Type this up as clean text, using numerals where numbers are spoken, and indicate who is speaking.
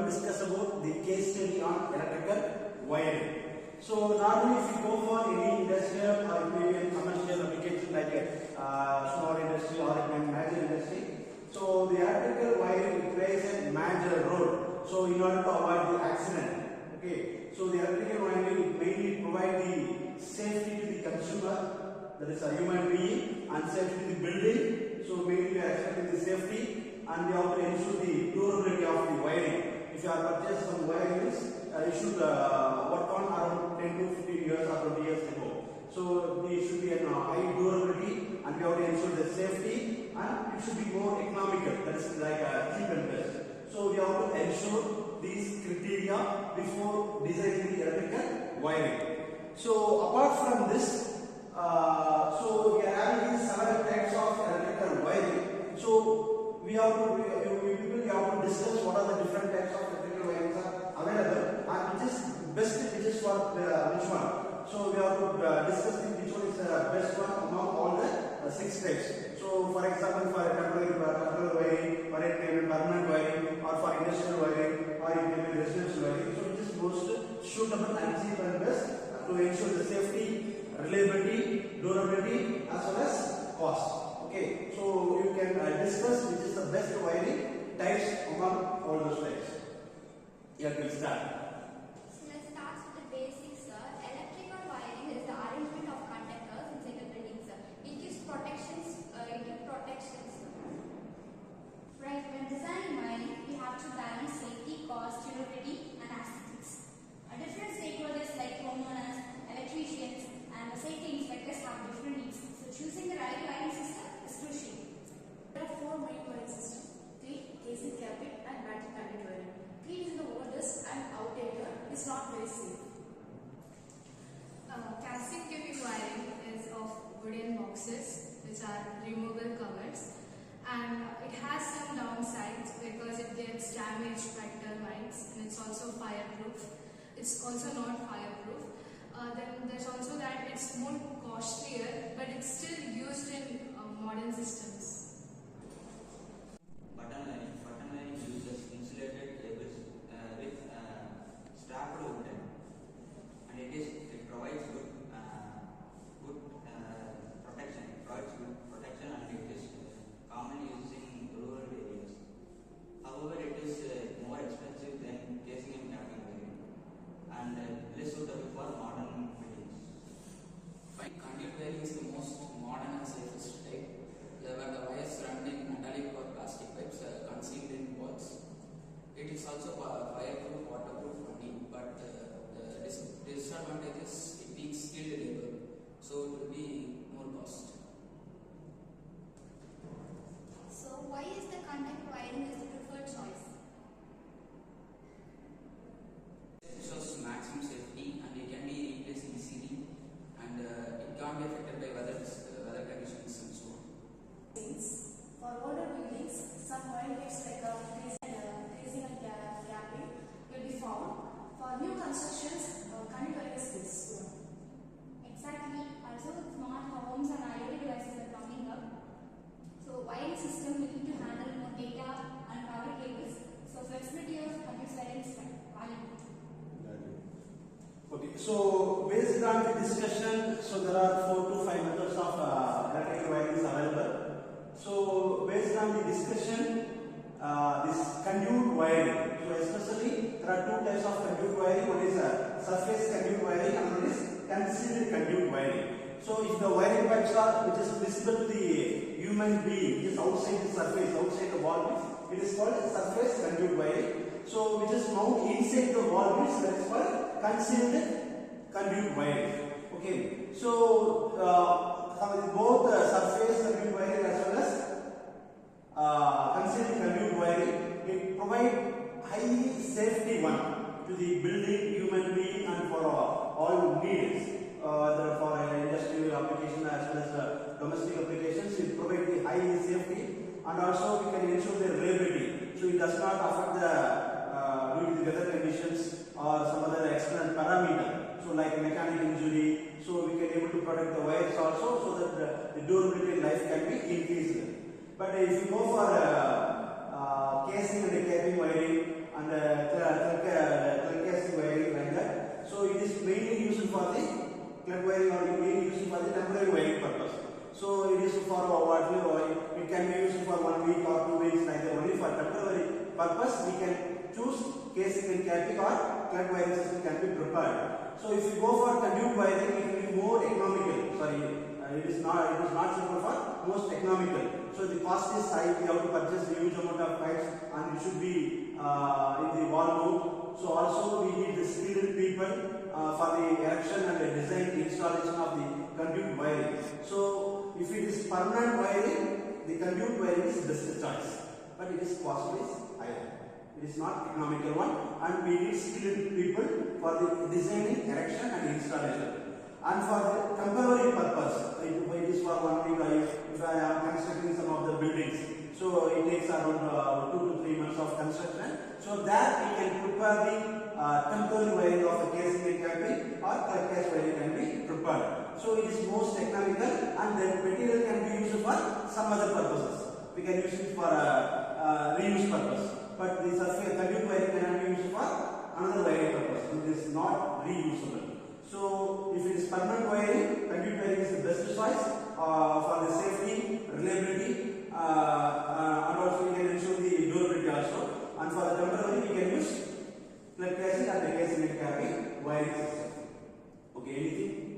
Speaker 1: discuss about the case study on electrical wiring. So normally if you go for any industrial or maybe a commercial application like a small industry or a major industry, so the electrical wiring plays a major role. So in order to avoid the accident, okay. So the electrical wiring mainly provide the safety to the consumer, that is a human being, and safety to the building. So mainly we are expecting the safety, and we have to ensure the durability of the wiring. If you are purchased some wirings, you should work on around 10 to 15 years or 20 years ago. So they should be a high durability, and we have to ensure the safety, and it should be more economical. That is like cheap and best. So we have to ensure these criteria before designing the electrical wiring. So apart from this, so we are having these several types of electrical wiring. So we have to discuss what are the different types of electrical wirings are available and which is best, which is for which one. So we have to discuss which one is the best one among all the 6 types. So for example, for temporary wiring, or permanent wiring, or for industrial wiring, or residential wiring. So which is most suitable and cheap and best to ensure the safety, reliability, durability, as well as cost. Okay, so you can discuss which is the best wiring types among all those types. Here we'll start.
Speaker 2: So let's start with the basics, sir. Electrical wiring is the arrangement of conductors inside the building, sir. It gives protections. Right, when designing wiring, we have to balance safety, cost, durability, and aesthetics. Different stakeholders like homeowners, electricians, and the safety inspectors have different needs. So choosing the right wiring system is crucial.
Speaker 3: There are 4 main wiring systems: grid, AC cabinet, and battery conduit wiring. Grid is the oldest and outdated. It's not very safe.
Speaker 4: Casting tubing wiring is of wooden boxes which are removable covers, and it has some downsides because it gets damaged by termites, and it's also fireproof. It's also not fireproof. Then there's also that it's more costlier, but it's still used in modern systems.
Speaker 5: Button wiring uses insulated cables with strapped wooden, and it provides good protection. It provides good protection, and it is commonly used in rural areas. However, it is more expensive than casing and capping wiring, and less suitable for modern buildings.
Speaker 6: Conduit wiring is the most modern and safest type, where the wires run in metallic or plastic pipes concealed in walls. It is also fireproof, waterproof, but the disadvantage is it needs skilled labor, so it will be more cost.
Speaker 2: So why is the conduit wiring is the preferred choice?
Speaker 6: It shows maximum safety, and it can be replaced easily, and it can't be affected by weather conditions and so on.
Speaker 3: For older buildings, some wiring types like tracing and capping will be found. For new constructions, conduit wiring is best.
Speaker 2: Exactly. Also, smart homes and IoT devices are coming up. So wiring system will need to handle more data and power cables. So flexibility of conduit wiring is valuable.
Speaker 1: Okay, so based on the discussion, so there are 4 to 5 methods of electrical wiring is available. So based on the discussion, this conduit wiring. So especially there are 2 types of conduit wiring. One is surface conduit wiring, and one is concealed conduit wiring. So if the wiring pipes are which is visible to the human being, which is outside the surface, outside the wall bits, it is called surface conduit wiring. So which is found inside the wall bits, that is called concealed conduit wiring. Okay. So both surface conduit wiring as well as concealed conduit wiring, it provide high safety one to the building, human being, and for all needs. For industrial application as well as domestic applications, it provides the high safety, and also we can ensure the reliability. So it does not affect the due to the weather conditions or some other external parameter. So like mechanical injury, so we can able to protect the wires also, so that the durability in life can be increased. But if you go for casing and capping wiring, and there purpose, we can choose casing and capping or plug wiring system can be prepared. So if you go for conduit wiring, it will be more economical. Sorry, it is not suitable for most economical. So the cost is high. We have to purchase a huge amount of pipes, and it should be in the wall mount. So also we need the skilled people for the erection and the design installation of the conduit wiring. So if it is permanent wiring, the conduit wiring is best choice, but it is cost is higher. It is not economical one, and we need skilled people for the designing, erection and installation. And for the temporary purpose, it is for 1 week. If I am constructing some of the buildings, so it takes around 2 to 3 months of construction. So that we can prepare the temporary wiring of a casing and capping or case wiring can be prepared. So it is most economical, and the material can be used for some other purposes. We can use it for reuse purpose. But this conduit wiring cannot be used for another wiring purpose. It is not reusable. So if it is permanent wiring, conduit wiring is the best choice for the safety, reliability, and also we can ensure the durability also. And for the temporary, we can use plug casing and the casing and capping wiring system. Okay, anything?